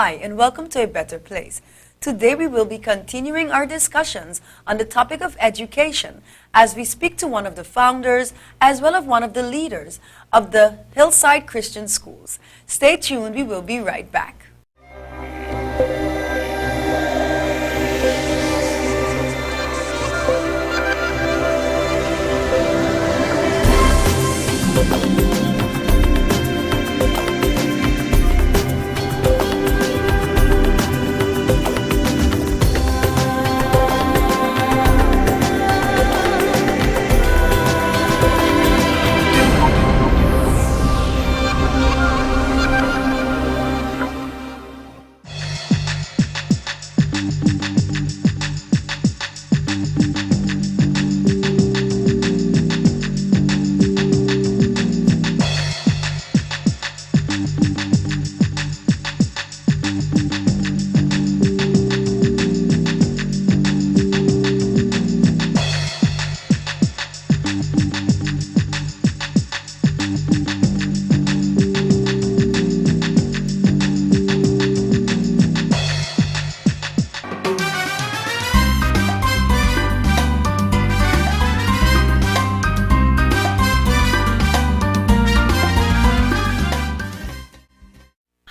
Hi, and welcome to A Better Place. Today we will be continuing our discussions on the topic of education as we speak to one of the founders as well as one of the leaders of the Hillside Christian Schools. Stay tuned, we will be right back.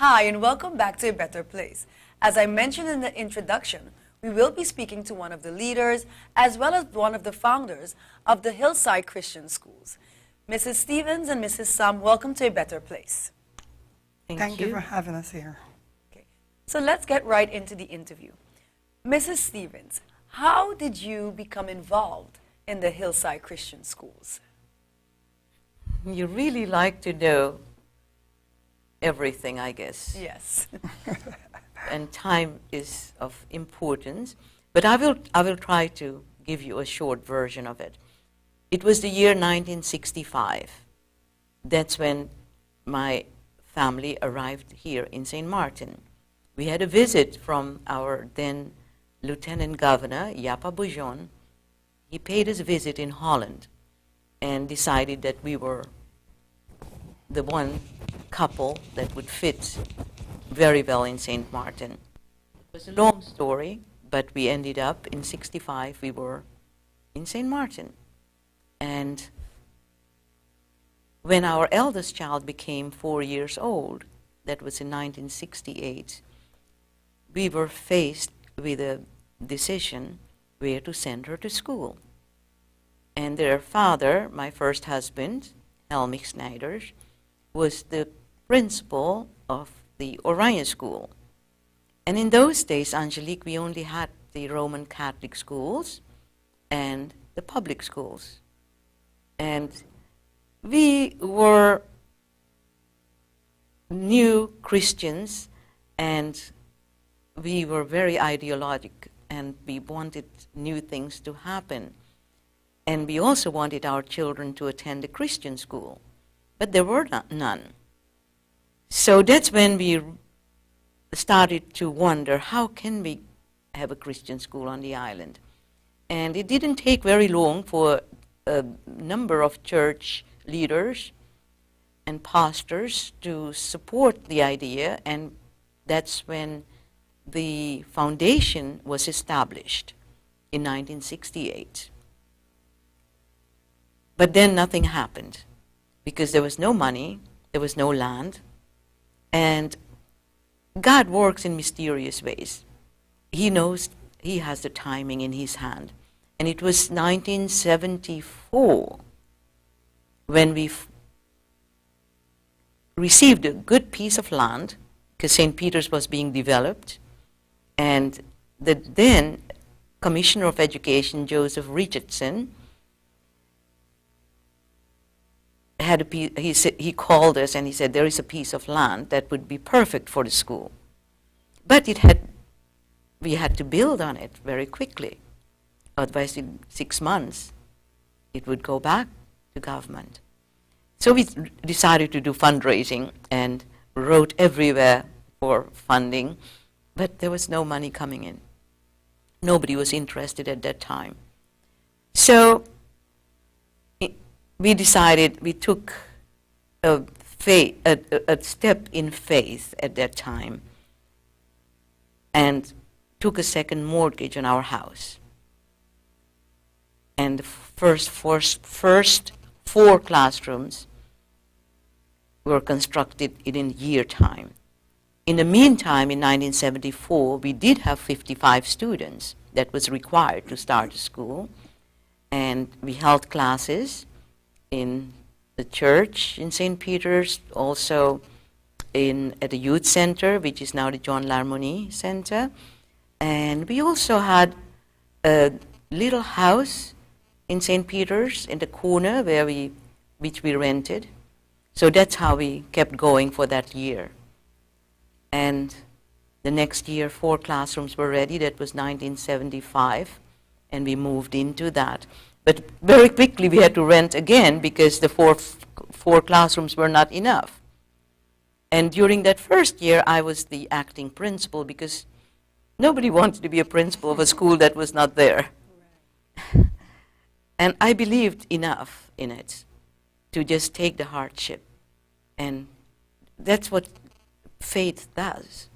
Hi, and welcome back to A Better Place. As I mentioned in the introduction, we will be speaking to one of the leaders as well as one of the founders of the Hillside Christian Schools. Mrs. Stevens and Mrs. Sam, welcome to A Better Place. Thank you for having us here. Okay. So let's get right into the interview. Mrs. Stevens, how did you become involved in the Hillside Christian Schools? You really like to know everything, I guess. Yes. And time is of importance, but I will try to give you a short version of it. It was the year 1965. That's when my family arrived here in St. Martin. We had a visit from our then Lieutenant Governor, Yapa Bujon. He paid us a visit in Holland and decided that we were the one couple that would fit very well in St. Martin. It was a long story, but we ended up in 65, we were in St. Martin. And when our eldest child became 4 years old, that was in 1968, we were faced with a decision where to send her to school. And their father, my first husband, Helmich Snijders, was the principal of the Orion School. And in those days, Angelique, we only had the Roman Catholic schools and the public schools. And we were new Christians, and we were very ideologic, and we wanted new things to happen. And we also wanted our children to attend a Christian school, but there were none. So that's when we started to wonder, how can we have a Christian school on the island? And it didn't take very long for a number of church leaders and pastors to support the idea, and that's when the foundation was established in 1968. But then nothing happened, because there was no money, there was no land, and God works in mysterious ways. He knows, He has the timing in His hand. And it was 1974 when we received a good piece of land, because St. Peter's was being developed, and the then Commissioner of Education, Joseph Richardson, he called us and he said, there is a piece of land that would be perfect for the school. But we had to build on it very quickly. Otherwise, in 6 months, it would go back to government. So we decided to do fundraising and wrote everywhere for funding, but there was no money coming in. Nobody was interested at that time. So we decided, we took a step in faith at that time, and took a second mortgage on our house. And the first 4 classrooms were constructed in a year time. In the meantime, in 1974, we did have 55 students that was required to start a school. And we held classes in the church in St. Peter's, also at the youth center, which is now the John Larmoni Center. And we also had a little house in St. Peter's in the corner which we rented. So that's how we kept going for that year. And the next year, 4 classrooms were ready. That was 1975, and we moved into that. But very quickly we had to rent again because the four classrooms were not enough. And during that first year, I was the acting principal because nobody wanted to be a principal of a school that was not there. And I believed enough in it to just take the hardship. And that's what faith does.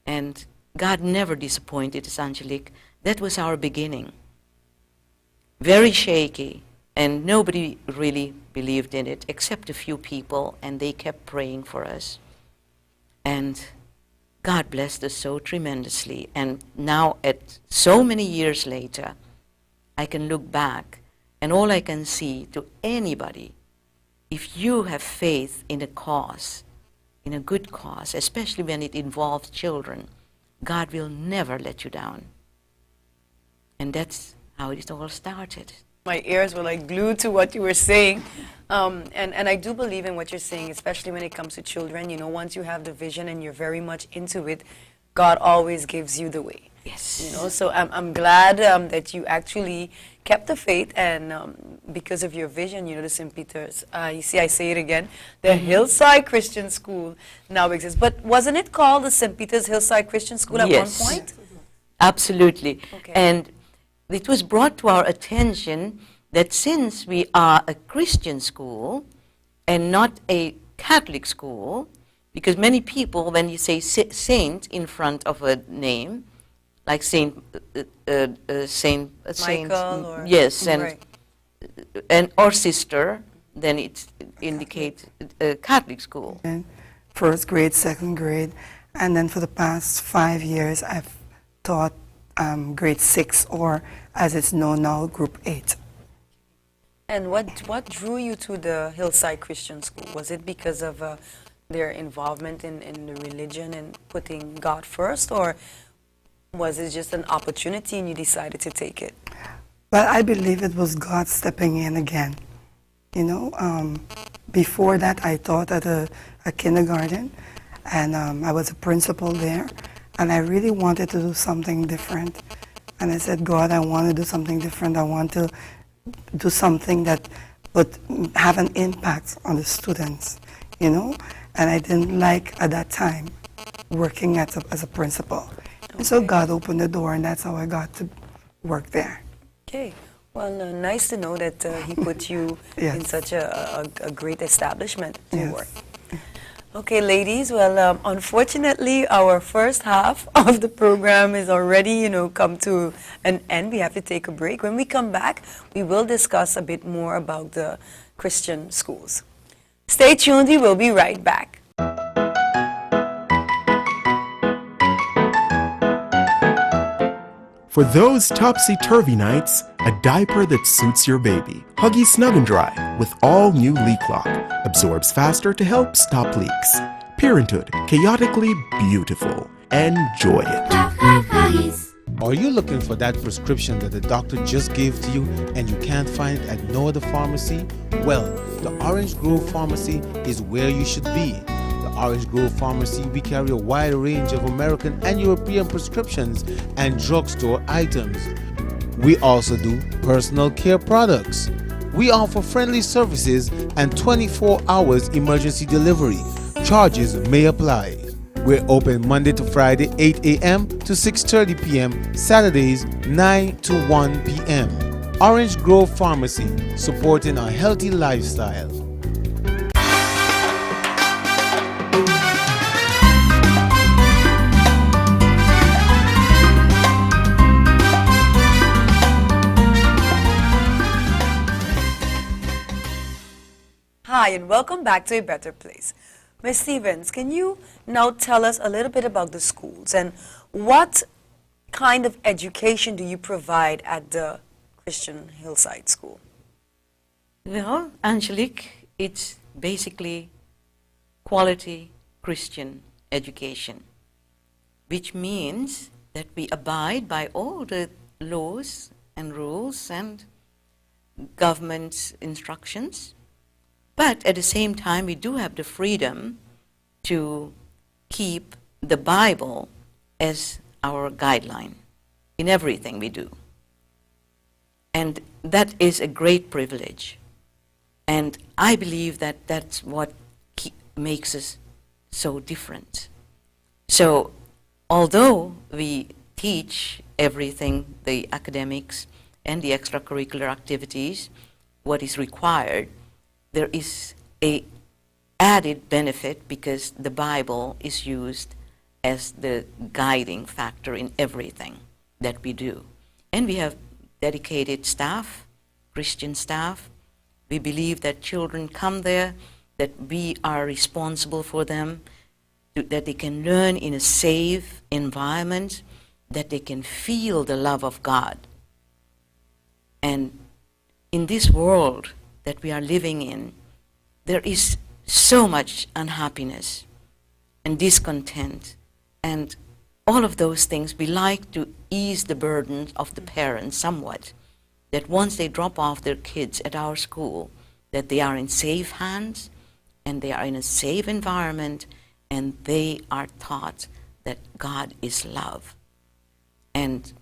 And God never disappointed us, Angelique. That was our beginning. Very shaky, and nobody really believed in it except a few people, and they kept praying for us. And God blessed us so tremendously. And now, at so many years later, I can look back, and all I can see to anybody, if you have faith in a cause, in a good cause, especially when it involves children, God will never let you down. And that's how it all started. My ears were like glued to what you were saying. And I do believe in what you're saying, especially when it comes to children. You know, once you have the vision and you're very much into it, God always gives you the way. Yes. You know, so I'm glad that you actually kept the faith, and because of your vision, you know, the St. Peter's, you see, I say it again, the Hillside Christian School now exists. But wasn't it called the St. Peter's Hillside Christian School at Yes. one point? Absolutely. Okay. And it was brought to our attention that since we are a Christian school and not a Catholic school, because many people, when you say saint in front of a name, like Saint Michael or yes, right. and or sister, then it indicates a Catholic school. And first grade, second grade, and then for the past 5 years, I've taught grade 6, or as it's known now, group 8. And what drew you to the Hillside Christian School? Was it because of their involvement in the religion and putting God first, or was it just an opportunity and you decided to take it? Well, I believe it was God stepping in again. You know, before that, I taught at a kindergarten, and I was a principal there, and I really wanted to do something different. And I said, God, I want to do something different. I want to do something that would have an impact on the students, you know? And I didn't like, at that time, working as a principal. Okay. And so God opened the door, and that's how I got to work there. Okay. Well, nice to know that he put you Yes. in such a great establishment to Yes. work. Okay, ladies, well, unfortunately, our first half of the program is already, you know, come to an end. We have to take a break. When we come back, we will discuss a bit more about the Christian schools. Stay tuned, we will be right back. For those topsy-turvy nights, a diaper that suits your baby. Huggy Snug and Dry with all new leak lock. Absorbs faster to help stop leaks. Parenthood, chaotically beautiful. Enjoy it. Are you looking for that prescription that the doctor just gave to you and you can't find it at no other pharmacy? Well, the Orange Grove Pharmacy is where you should be. Orange Grove Pharmacy, we carry a wide range of American and European prescriptions and drugstore items. We also do personal care products. We offer friendly services and 24 hours emergency delivery. Charges may apply. We're open Monday to Friday 8 a.m. to 6:30 p.m., Saturdays 9 to 1 p.m. Orange Grove Pharmacy, supporting a healthy lifestyle. Hi, and welcome back to A Better Place. Ms. Stevens, can you now tell us a little bit about the schools and what kind of education do you provide at the Christian Hillside School? Well, Angelique, it's basically quality Christian education, which means that we abide by all the laws and rules and government instructions, but at the same time we do have the freedom to keep the Bible as our guideline in everything we do. And that is a great privilege. And I believe that that's what makes us so different. So although we teach everything, the academics and the extracurricular activities, what is required, there is a added benefit because the Bible is used as the guiding factor in everything that we do. And we have dedicated staff, Christian staff. We believe that children come there, that we are responsible for them, that they can learn in a safe environment, that they can feel the love of God. And in this world that we are living in, there is so much unhappiness and discontent and all of those things. We like to ease the burden of the parents somewhat, that once they drop off their kids at our school, that they are in safe hands and they are in a safe environment and they are taught that God is love. And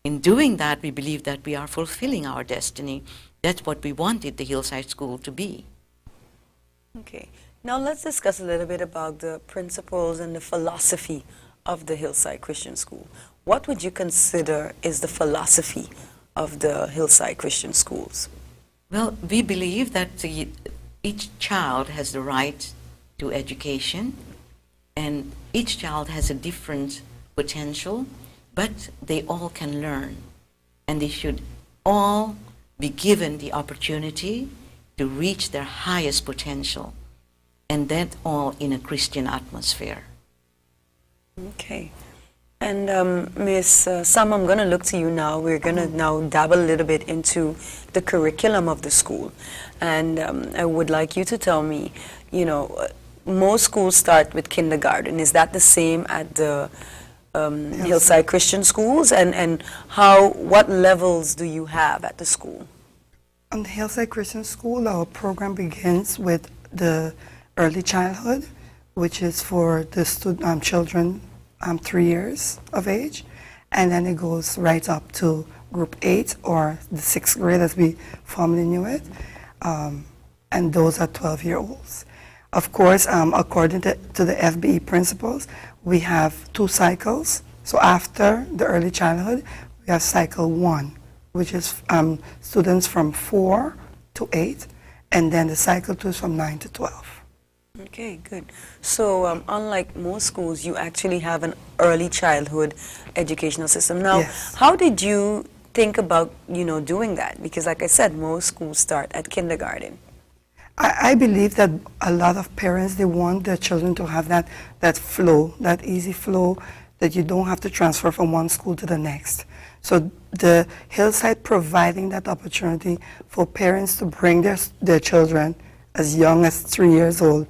in doing that, we believe that we are fulfilling our destiny. That's what we wanted the Hillside School to be. Okay. Now let's discuss a little bit about the principles and the philosophy of the Hillside Christian School. What would you consider is the philosophy of the Hillside Christian Schools? Well, we believe that each child has the right to education, and each child has a different potential, but they all can learn, and they should all be given the opportunity to reach their highest potential, and that all in a Christian atmosphere. Okay. And Ms. Sam, I'm going to look to you now. We're going to now dabble a little bit into the curriculum of the school. And I would like you to tell me, you know, most schools start with kindergarten. Is that the same at the Hillside Christian Schools? And what levels do you have at the school? On the Hillside Christian School, our program begins with the early childhood, which is for the children 3 years of age, and then it goes right up to group 8 or the 6th grade as we formerly knew it, and those are 12-year-olds. Of course, according to the FBE principles, we have 2 cycles. So after the early childhood, we have cycle 1, which is students from 4 to 8, and then the cycle 2 is from 9 to 12. Okay, good. So unlike most schools, you actually have an early childhood educational system. Now, Yes. How did you think about, doing that? Because like I said, most schools start at kindergarten. I believe that a lot of parents, they want their children to have that flow, that easy flow, that you don't have to transfer from one school to the next. So the Hillside providing that opportunity for parents to bring their children as young as 3 years old